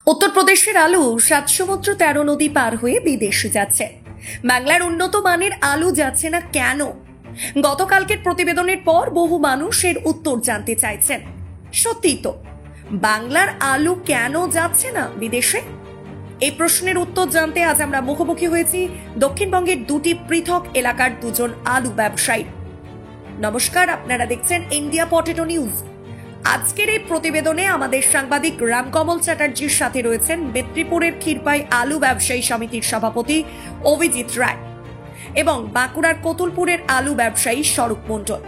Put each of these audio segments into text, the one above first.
উত্তরপ্রদেশের আলু ৭ সমুদ্র ১৩ নদী পার হয়ে বিদেশে যাচ্ছে। বাংলার উন্নত মানের আলু যাচ্ছে না কেন? গতকালকের প্রতিবেদনের পর বহু মানুষ এর উত্তর জানতে চাইছেন। সত্যিই তো, বাংলার আলু কেন যাচ্ছে না বিদেশে? এই প্রশ্নের উত্তর জানতে আজ আমরা মুখোমুখি হয়েছি দক্ষিণবঙ্গের দুটি পৃথক এলাকার দুজন আলু ব্যবসায়ী। নমস্কার, আপনারা দেখছেন ইন্ডিয়া পটেটো নিউজ। আজকের এই প্রতিবেদনে আমাদের সাংবাদিক রামকমল চ্যাটার্জির সাথে রয়েছেন মেদিনীপুরের ক্ষীরপাই আলু ব্যবসায়ী সমিতির সভাপতি অভিজিৎ রায় এবং বাঁকুড়ার কতুলপুরের আলু ব্যবসায়ী স্বরূপ মণ্ডল।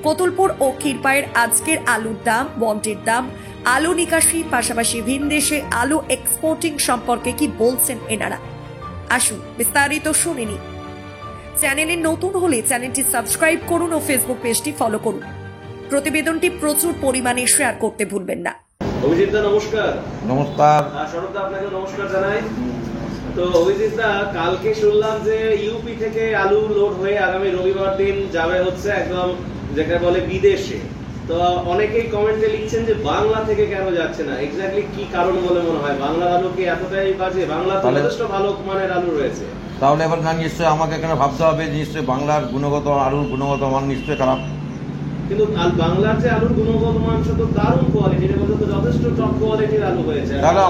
কতুলপুর ও ক্ষীরপাইয়ের আজকের আলুর দাম, বন্ডের দাম, আলু নিকাশি, পাশাপাশি ভিনদেশে আলু এক্সপোর্টিং সম্পর্কে কি বলছেন এনারা, আসুন বিস্তারিত শুনে নিই। চ্যানেলে নতুন হলে চ্যানেলটি সাবস্ক্রাইব করুন ও ফেসবুক পেজটি ফলো করুন। প্রতিবেদনটি প্রচুর পরিমাণে শেয়ার করতে ভুলবেন না। অভিজিৎ দা নমস্কার। নমস্কার। স্বরূপ দা আপনাকে নমস্কার জানাই। তো অভিজিৎ দা, কালকে শুনলাম যে ইউপি থেকে আলু লোড হয়ে আগামী রবিবার দিন যাবে হচ্ছে একদম যেটা বলে বিদেশে। তো অনেকেই কমেন্টে লিখছেন যে বাংলা থেকে কেন যাচ্ছে না, এক্স্যাক্টলি কি কারণ বলে মনে হয়? বাংলার আলু কি এতটাই বাজে? বাংলা তো যথেষ্ট ভালো মানের আলু রয়েছে। তাহলে এবার না, নিশ্চয়ই আমাকে এখানে ভাবতে হবে, নিশ্চয়ই বাংলার গুণগত আলুর গুণগত মান নিশ্চয়ই খারাপ। কিন্তু বাংলার যে আলুর গুণগত মান তো দারুণ কোয়ালিটির, এবং তো যথেষ্ট টপ কোয়ালিটির আলু হয়েছে। তাহলে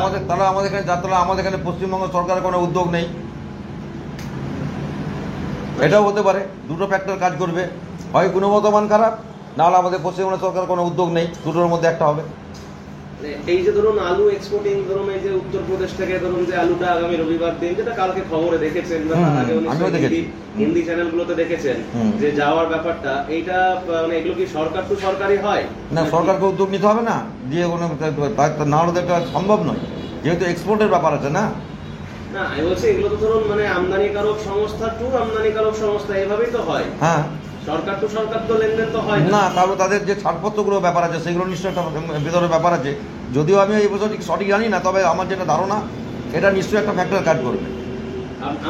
আমাদের এখানে যাত্রা, আমাদের এখানে পশ্চিমবঙ্গ সরকারের কোনো উদ্যোগ নেই। এটাও হতে পারে, দুটো ফ্যাক্টর কাজ করবে, হয় গুণগত মান খারাপ, নাহলে আমাদের পশ্চিমবঙ্গ সরকারের কোনো উদ্যোগ নেই, দুটোর মধ্যে একটা হবে। এই যে ধরুন আলু এক্সপোর্টিং, ধরুন এই যে উত্তরপ্রদেশ থেকে ধরুন যে আলুটা আগামী রবিবার দিন, যেটা কালকে খবরে দেখেছেন, হিন্দি চ্যানেলগুলোতে দেখেছেন যে যাওয়ার ব্যাপারটা, এইটা মানে এগুলো কি সরকার টু সরকারি হয় না? সরকারকে উদ্যোগ নিতে হবে না, দিয়ে কোনো না হলে এটা সম্ভব নয়, যেহেতু এক্সপোর্টের ব্যাপার আছে না। না, আমি বলছি এগুলো তো ধরুন মানে আমদানিকারক সংস্থা টু আমদানিকারক সংস্থা, এভাবেই তো হয়। হ্যাঁ, সরকার টু সরকার তো লেনদেন তো হয় না। তাহলে তাদের যে ছাড়পত্রগুলো ব্যাপার আছে, সেগুলো নিশ্চয়ই একটা ভেতরে ব্যাপার আছে। যদিও আমি এই বছর সঠিক জানি না, তবে আমার যেটা ধারণা, এটা নিশ্চয়ই একটা ফ্যাক্টর কাজ করবে।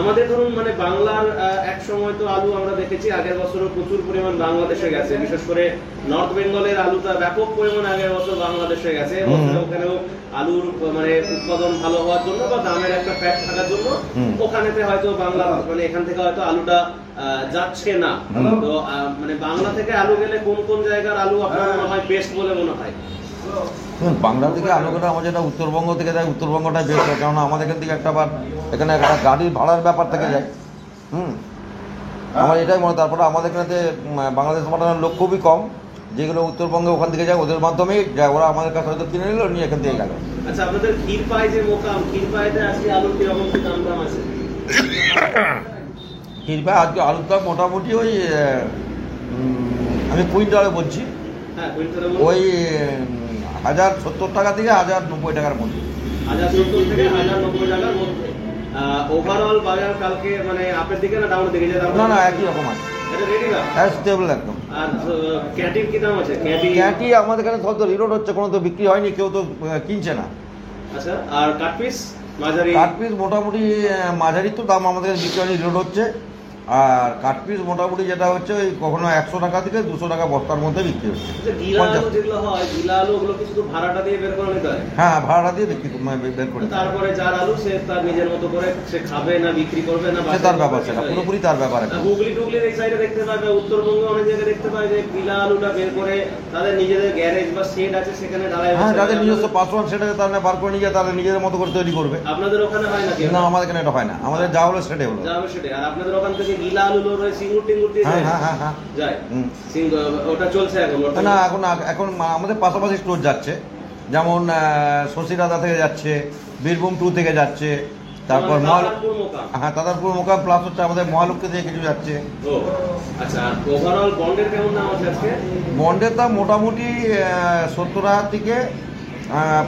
আমাদের ধরুন মানে বাংলার এক সময় তো আলু আমরা দেখেছি আগের বছরও প্রচুর পরিমাণ বাংলাদেশে গেছে, বিশেষ করে নর্থ বেঙ্গলের আলুটা ব্যাপক পরিমাণ আগের বছর বাংলাদেশে গেছে। ওখানেও আলুর মানে উৎপাদন ভালো হওয়ার জন্য বা দামের একটা ফ্যাক্ট থাকার জন্য ওখানেতে হয়তো বাংলা মানে এখান থেকে হয়তো আলুটা যাচ্ছে না। তো মানে বাংলা থেকে আলু গেলে কোন কোন জায়গার আলু আপনার মনে হয় বেস্ট বলে মনে হয়? বাংলা থেকে আলু কেনা, আমার যেটা উত্তরবঙ্গ থেকে যায়, উত্তরবঙ্গটাই বেস্ট হয়, কেননা আমাদের এখান থেকে একটা বার এখানে একটা গাড়ির ভাড়ার ব্যাপার থেকে যায়। আমার এটাই মনে। তারপরে আমাদের এখানে বাংলাদেশ পাঠানোর লোক খুবই কম, যেগুলো উত্তরবঙ্গে ওখান থেকে যায়, ওদের মাধ্যমেই যায়, ওরা আমাদের কাছে হয়তো কিনে নিল, নিয়ে এখান থেকে গেল। আচ্ছা, আপনাদের ক্ষীরপাই যে মোকাম, ক্ষীরপাইতে আজকে আলুর কিরকম কি দাম আছে? ক্ষীরপাই আজকে আলুর দাম মোটামুটি ওই আমি কুইন্টালে বলছি, ওই 1070 টাকা থেকে 1090 টাকার মধ্যে। 1070 থেকে 1090 টাকার মধ্যে। ওভারঅল বাজার কালকে মানে আপের দিকে না ডাউনের দিকে? না না, একই রকম আছে, এটা রেডি না, স্টেবল একদম। আর ক্যাটির কি দাম আছে? ক্যাটি আমাদের এখানে সব তো রিলোড হচ্ছে, কোনো তো বিক্রি হয়নি, কেউ তো কিনছে না। আচ্ছা, আর কাট পিস মাঝারি? কাট পিস মোটামুটি মাঝারি তো দাম আমাদের বিক্রি হয়নি, রিলোড হচ্ছে। আর কাট পিস মোটামুটি যেটা হচ্ছে ওই কখনো 100 টাকা থেকে 200 টাকা বস্তার মধ্যে বিক্রি হচ্ছে। গিলা আলু যেগুলো হয়, গিলা আলু ওগুলো কি শুধু ভাড়াটা দিয়ে বের করে নিতে হয়? হ্যাঁ, ভাড়া দিয়ে বের করে। তারপরে যার আলু সে তার নিজের মতো করে সে খাবে না বিক্রি করবে না, সে তার ব্যাপার, সেটা পুরোপুরি তার ব্যাপার। হুগলি টুগলির এই সাইডে দেখতে পাবে, উত্তরবঙ্গে অনেক জায়গায় দেখতে পাবে যে গিলা আলুটা বের করে তাদের নিজেদের গ্যারেজ বা শেড আছে, সেখানে দাঁড়ায়। হ্যাঁ, যাদের নিজস্ব পার্সোনাল সেট আছে, তারা বার করে নিয়ে যায়, তারা নিজেদের মতো করে তৈরি করবে। আপনাদের ওখানে হয় নাকি? না, আমাদের এখানে এটা হয় না, আমাদের যা হলো সেটাই হলো। যা হবে সেটাই। আর আপনাদের ওখান থেকে গিলা আলু লোড হয় সিঙ্গুর টিঙ্গুর দিয়ে? হ্যাঁ হ্যাঁ হ্যাঁ যায়। ওটা চলছে এখন না? এখন আমাদের পাশাপাশি স্টোর যাচ্ছে, যেমন শশীরাদা থেকে যাচ্ছে, বীরভূম 2 থেকে যাচ্ছে, তারপর হ্যাঁ তাদারপুর মোকাম, প্লাস হচ্ছে আমাদের মহালক্ষ্মী থেকে কিছু যাচ্ছে। আচ্ছা, ওভারঅল বন্ডের কেমন দাম আছে আজকে? বন্ডের দাম মোটামুটি 70 টাকা থেকে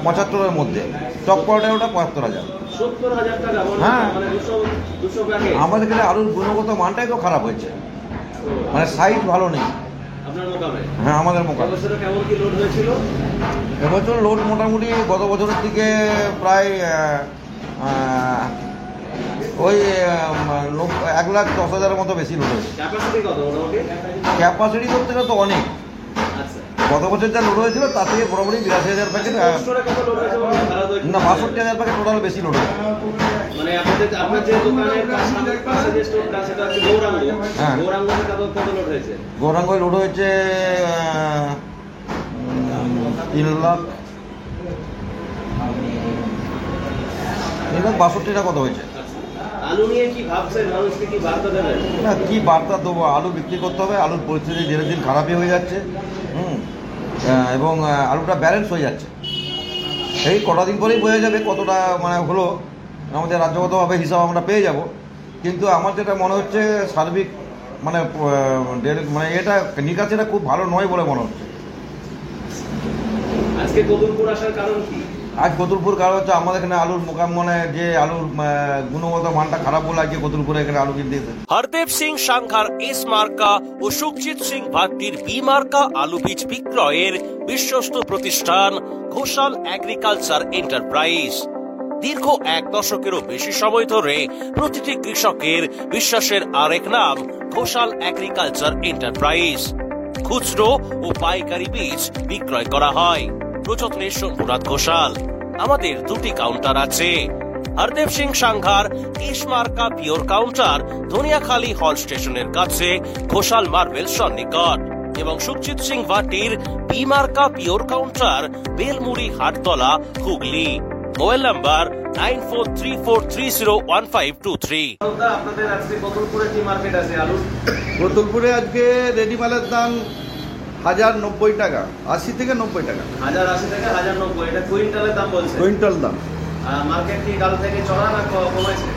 75-এর মধ্যে। টপ কোয়ালিটির ওটা 75,000। 70,000 টাকা? হ্যাঁ, মানে 200 প্যাকেট। আমাদের এখানে আলুর গুণগত মানটাই তো খারাপ হয়েছে, মানে সাইজ ভালো নেই আপনার মোকামে? হ্যাঁ, আমাদের মোকামে। এবছর কেমন কি লোড হয়েছিল? এবছর লোড মোটামুটি গত বছরের দিকে প্রায় ওই 1,10,000-এর মতো বেশি লোড হয়েছে। ক্যাপাসিটি কত মোটামুটি? ক্যাপাসিটি করতে গেলে তো অনেক, আচ্ছা, গত বছর যা লোড হয়েছিল তার থেকে মোটামুটি 82,000 প্যাকেট। স্টোরে কত লোড হয়েছে বলুন, তারা তো একটু- না, 62,000 প্যাকেট টোটাল বেশি লোড হয়েছে। মানে আপনার যে দোকানের পাশে যে স্টোরটা সেটা হচ্ছে গৌরাঙ্গ। হ্যাঁ। গৌরাঙ্গতে কত লোড হয়েছে? গৌরাঙ্গয় লোড হয়েছে 3,62,000 কত হয়েছে। আলু নিয়ে কি ভাবছেন, মানুষকে কি বার্তা দেবেন? না, কি বার্তা দেবো, আলু বিক্রি করতে হবে। আলুর পরিস্থিতি দিনের দিন খারাপই হয়ে যাচ্ছে। এবং আলুটা ব্যালেন্স হয়ে যাচ্ছে। এই কটা দিন পরেই বোঝা যাবে কতটা মানে হলো, আমাদের রাজ্যগতভাবে হিসাব আমরা পেয়ে যাব। কিন্তু আমার যেটা মনে হচ্ছে সার্বিক মানে মানে এটা নিকাশিটা খুব ভালো নয় বলে মনে হচ্ছে। আজকে কদুরপুর আসার কারণ কি? আজ কতুলপুর কারণ হচ্ছে আমাদের এখানে আলুর মোকাম মানে যে আলুর গুণগত মানটা খারাপ বলে আজকে কতুলপুরে এখানে আলু কিনতে এসেছে। হরদেব সিং সাংঘার এস মার্কা ও সুখজিৎ সিং ভাট্টির বি মার্কা আলু বীজ বিক্রয়ের বিশ্বস্ত প্রতিষ্ঠান ঘোষাল এগ্রিকালচার এন্টারপ্রাইজ। দীর্ঘ 1 দশকেরও বেশি সময় ধরে প্রতিটি কৃষকের বিশ্বাসের আরেক নাম ঘোষাল এগ্রিকালচার এন্টারপ্রাইজ। খুচরো ও পাইকারি বীজ বিক্রয় করা হয়। প্রযত্নে শম্ভুনাথ ঘোষাল। আমাদের 2টি কাউন্টার আছে। হরদেব সিং সাংঘার এস মার্কা পিওর কাউন্টার ধনিয়াখালী হল স্টেশনের কাছে ঘোষাল মার্বেল সন্নিকট, এবং সুখজিৎ সিং ভাটির বি মার্কা pure counter Belmuri Hattala Hooghly. Mobile number 9434301523। আপনাদের আজকে কদুরপুরে কি মার্কেট আছে আলু? কতুলপুরে আজকে রেডি মালের দাম 1090 টাকা, 80 থেকে 90 টাকা 1080 থেকে 1090, এটা কুইন্টালের দাম বলছে। কুইন্টাল দাম। মার্কেট কি কাল থেকে চড়া না কমেছে?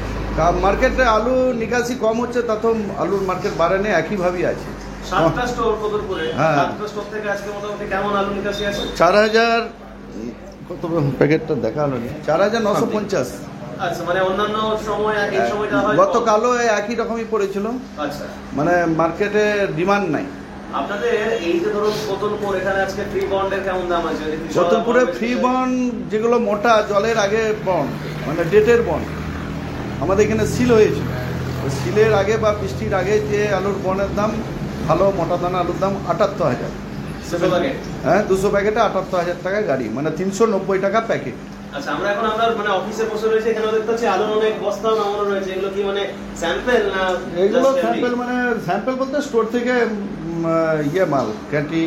মার্কেটে আলু নিকাশি কম হচ্ছে, তাতেও আলুর মার্কেট বাড়েনি, একইভাবেই আছে। 7টা স্টোর কদুরপুরে, হ্যাঁ। 7টা স্টোর থেকে আজকে মোটামুটি কেমন আলু নিকাশি আছে? 4000 কত প্যাকেটটা দেখা হলো না, 4950। আচ্ছা, মানে অন্যান্য সময় এই সময়টা হয় গতকালও একই রকমই পড়েছিল, আচ্ছা। মানে মার্কেটে ডিমান্ড নাই। আপনাদের এই যে ধরুন কদুরপুর, এখানে আজকে ফ্রি বন্ডের কেমন দাম আছে? কতুলপুরে ফ্রি বন্ড যেগুলো মোটা জলের আগে বন্ড মানে ডেটের বন্ড আমাদের এখানে সিল হয়েছিল, সিলের আগে বা বৃষ্টির আগে যে আলুর বন্ডের দাম ভালো মোটা দানা আলুর দাম 78,000। হ্যাঁ, 200 প্যাকেটে 78,000 টাকা গাড়ি, মানে 390 টাকা প্যাকেট। আচ্ছা, আমরা এখন আপনার মানে অফিসে বসে রয়েছে, এখানে দেখতে পাচ্ছি আলুর অনেক বস্তা নামানো রয়েছে। এগুলো কি মানে স্যাম্পল না? এগুলো স্যাম্পল, মানে স্যাম্পল বলতে স্টোর থেকে ইয়ে মাল, ক্যাটি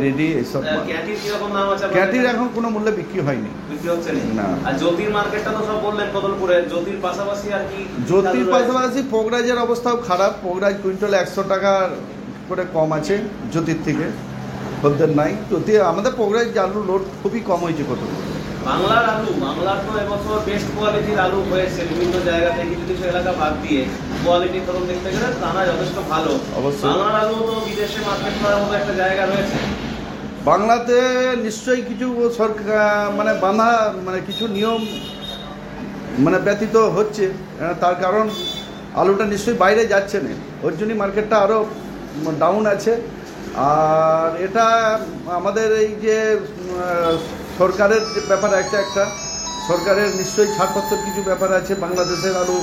রেডি এইসব মাল। ক্যাটির কিরকম দাম আছে? ক্যাটির এখন কোনো মূল্যে বিক্রি হয়নি, বিক্রি হচ্ছে না। আর জ্যোতির মার্কেটটা তো সব বললেন কদলপুরে, জ্যোতির পাশাপাশি আর কি? জ্যোতির পাশাপাশি পোগরাজের অবস্থাও খারাপ। পোগরাজ কুইন্টাল 100 টাকা করে কম আছে জ্যোতির থেকে, খদ্দের নাই। জ্যোতি আমাদের পোগরাজ আলু লোড খুবই কম হয়েছে কত। বাংলার আলু, বাংলার তো এবছর বেস্ট কোয়ালিটির আলু হয়েছে বিভিন্ন জায়গা থেকে, কিছু কিছু এলাকা বাদ দিয়ে কোয়ালিটি ধরুন দেখতে গেলে দানা যথেষ্ট ভালো। অবশ্যই। বাংলার আলু তো বিদেশে মার্কেট করার মতো একটা জায়গা রয়েছে। বাংলাতে নিশ্চয়ই কিছু সরকার মানে বাঁধা মানে কিছু নিয়ম মানে ব্যতীত হচ্ছে, তার কারণ আলুটা নিশ্চয়ই বাইরে যাচ্ছে না, ওর জন্যই মার্কেটটা আরও ডাউন আছে। আর এটা আমাদের এই যে সরকারের যে ব্যাপার একটা সরকারের নিশ্চয়ই ছাড়পত্র কিছু ব্যাপার আছে বাংলাদেশের আলু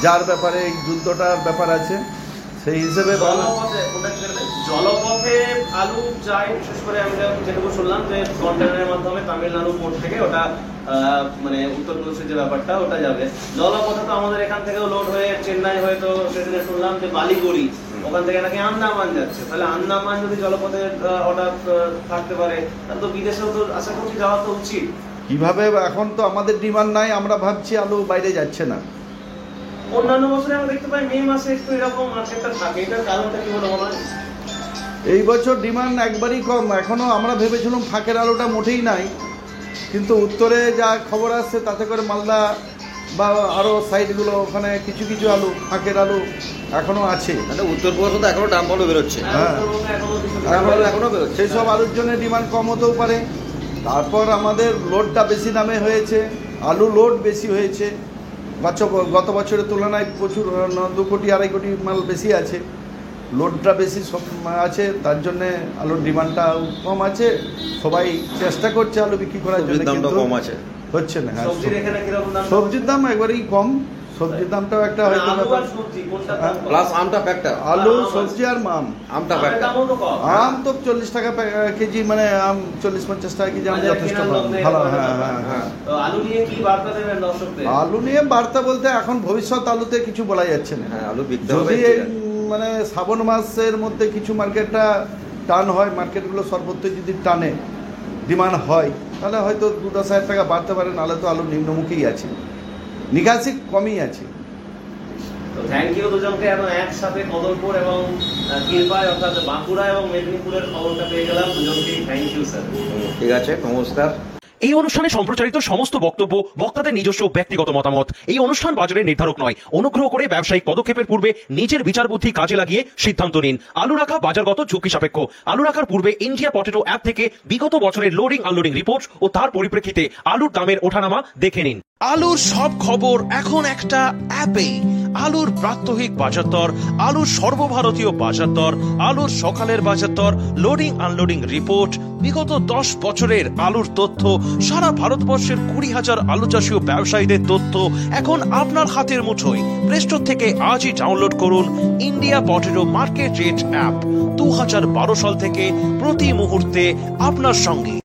যার ব্যাপারে, এই যুদ্ধটার ব্যাপার আছে, সেই হিসেবে জলপথে আলু যায়, বিশেষ করে আমি যেটুকু শুনলাম যে কন্টেনারের মাধ্যমে তামিলনাড়ু পোর্ট থেকে ওটা মানে উত্তরপ্রদেশের যে ব্যাপারটা ওটা যাবে। জলপথে তো আমাদের এখান থেকেও লোড হয়ে চেন্নাই হয়ে, তো সেদিনে শুনলাম যে বালিগুড়ি ওখান থেকে নাকি আন্দামান যাচ্ছে। তাহলে আন্দামান যদি জলপথে অর্ডার থাকতে পারে, তাহলে তো বিদেশেও তো আশা করছি যাওয়া তো উচিত। কিভাবে এখন তো আমাদের ডিমান্ড নাই, আমরা ভাবছি আলু বাইরে যাচ্ছে না। অন্যান্য বছরে আমরা দেখতে পাই মে মাসে একটু এরকম মার্কেটটা থাকে, এটার কারণটা কি বলে মনে হয়? এই বছর ডিমান্ড একবারই কম। এখনো আমরা ভেবেছিলাম ফাঁকের আলুটা মোটেই নাই, কিন্তু উত্তরে যা খবর আসছে তাতে করে মালদা বা আরও সাইডগুলো ওখানে কিছু কিছু আলু ফাঁকের আলু এখনো আছে। মানে উত্তরপ্রদেশ তো এখনো দাম ভালো বেরোচ্ছে। হ্যাঁ, এখনো বেরোচ্ছে। সেই সব আলুর জন্য ডিমান্ড কম হতেও পারে। তারপর আমাদের লোডটা বেশি দামে হয়েছে, আলু লোড বেশি হয়েছে গত বছরের তুলনায়, প্রচুর 2 কোটি 2.5 কোটি মাল বেশি আছে, লোডটা বেশি সব আছে, তার জন্য আলুর ডিমান্ডটা কম আছে। সবাই চেষ্টা করছে আলু বিক্রি করার জন্য, কিন্তু কম আছে, হচ্ছে না। হ্যাঁ, সবজির এখানে কিরকম দাম? সবজির দাম একবারেই কম, সবজির দামটাও একটা মানে হয়তো আলু ব্যাপার। আর সবজি কোনটার দাম কম? প্লাস আমটা ফ্যাক্টর, আলু, সবজি আর আম। আমটা আমের ফ্যাক্টর। দামও তো কম। আম তো 40 টাকা কেজি, মানে আম 40-50 টাকা কেজি, আম বাজারে যথেষ্ট কেনার কম। লোক নেই, ভালো, এরকম হ্যাঁ ব্যাপার। হ্যাঁ হ্যাঁ। তো আলু নিয়ে কি বার্তা দেবেন দর্শকদের? আলু নিয়ে বার্তা বলতে এখন ভবিষ্যৎ আলুতে কিছু বলা যাচ্ছে না। হ্যাঁ, আলু বিকতে হবে। যদি এই মানে শ্রাবণ মাসের মধ্যে কিছু মার্কেটটা টান হয়, মার্কেটগুলো সর্বত্র যদি টানে ডিমান্ড হয়, তাহলে হয়তো 2-10 টাকা বাড়তে পারে, নাহলে তো আলু নিম্নমুখী আছে, নিকাশি কমই আছে। তো থ্যাংক ইউ দুজনকে, এখন একসাথে কদলপুর এবং কিরপায় অর্থাৎ বাঁকুড়া এবং মেদিনীপুরের খবরটা পেয়ে গেলাম। দুজনকেই থ্যাংক ইউ স্যার। ঠিক আছে, নমস্কার। এই অনুষ্ঠানে সম্প্রচারিত সমস্ত বক্তব্য বক্তাদের নিজস্ব ব্যক্তিগত মতামত। এই অনুষ্ঠান বাজারের নির্ধারক নয়। অনুগ্রহ করে ব্যবসায়িক পদক্ষেপের পূর্বে নিজের বিচার বুদ্ধি কাজে লাগিয়ে সিদ্ধান্ত নিন। আলু রাখা বাজারগত ঝুঁকি সাপেক্ষ। আলু রাখার পূর্বে ইন্ডিয়া পটেটো অ্যাপ থেকে বিগত বছরের লোডিং আনলোডিং রিপোর্ট ও তার পরিপ্রেক্ষিতে আলুর দামের ওঠানামা দেখে নিন। আলুর সব খবর এখন একটা অ্যাপে। আলুর প্রাত্যহিক বাজার দর, আলুর সর্বভারতীয় বাজার দর, আলুর সকালের বাজার দর, লোডিং আনলোডিং রিপোর্ট, বিগত 10 বছরের আলুর তথ্য, সারা ভারতবর্ষের 20,000 আলু চাষী ও ব্যবসায়ীদের তথ্য এখন আপনার হাতের মুঠোয়। প্লে স্টোর থেকে আজই ডাউনলোড করুন India potato market rate app. 2012 সাল থেকে প্রতি মুহূর্তে আপনার সঙ্গে।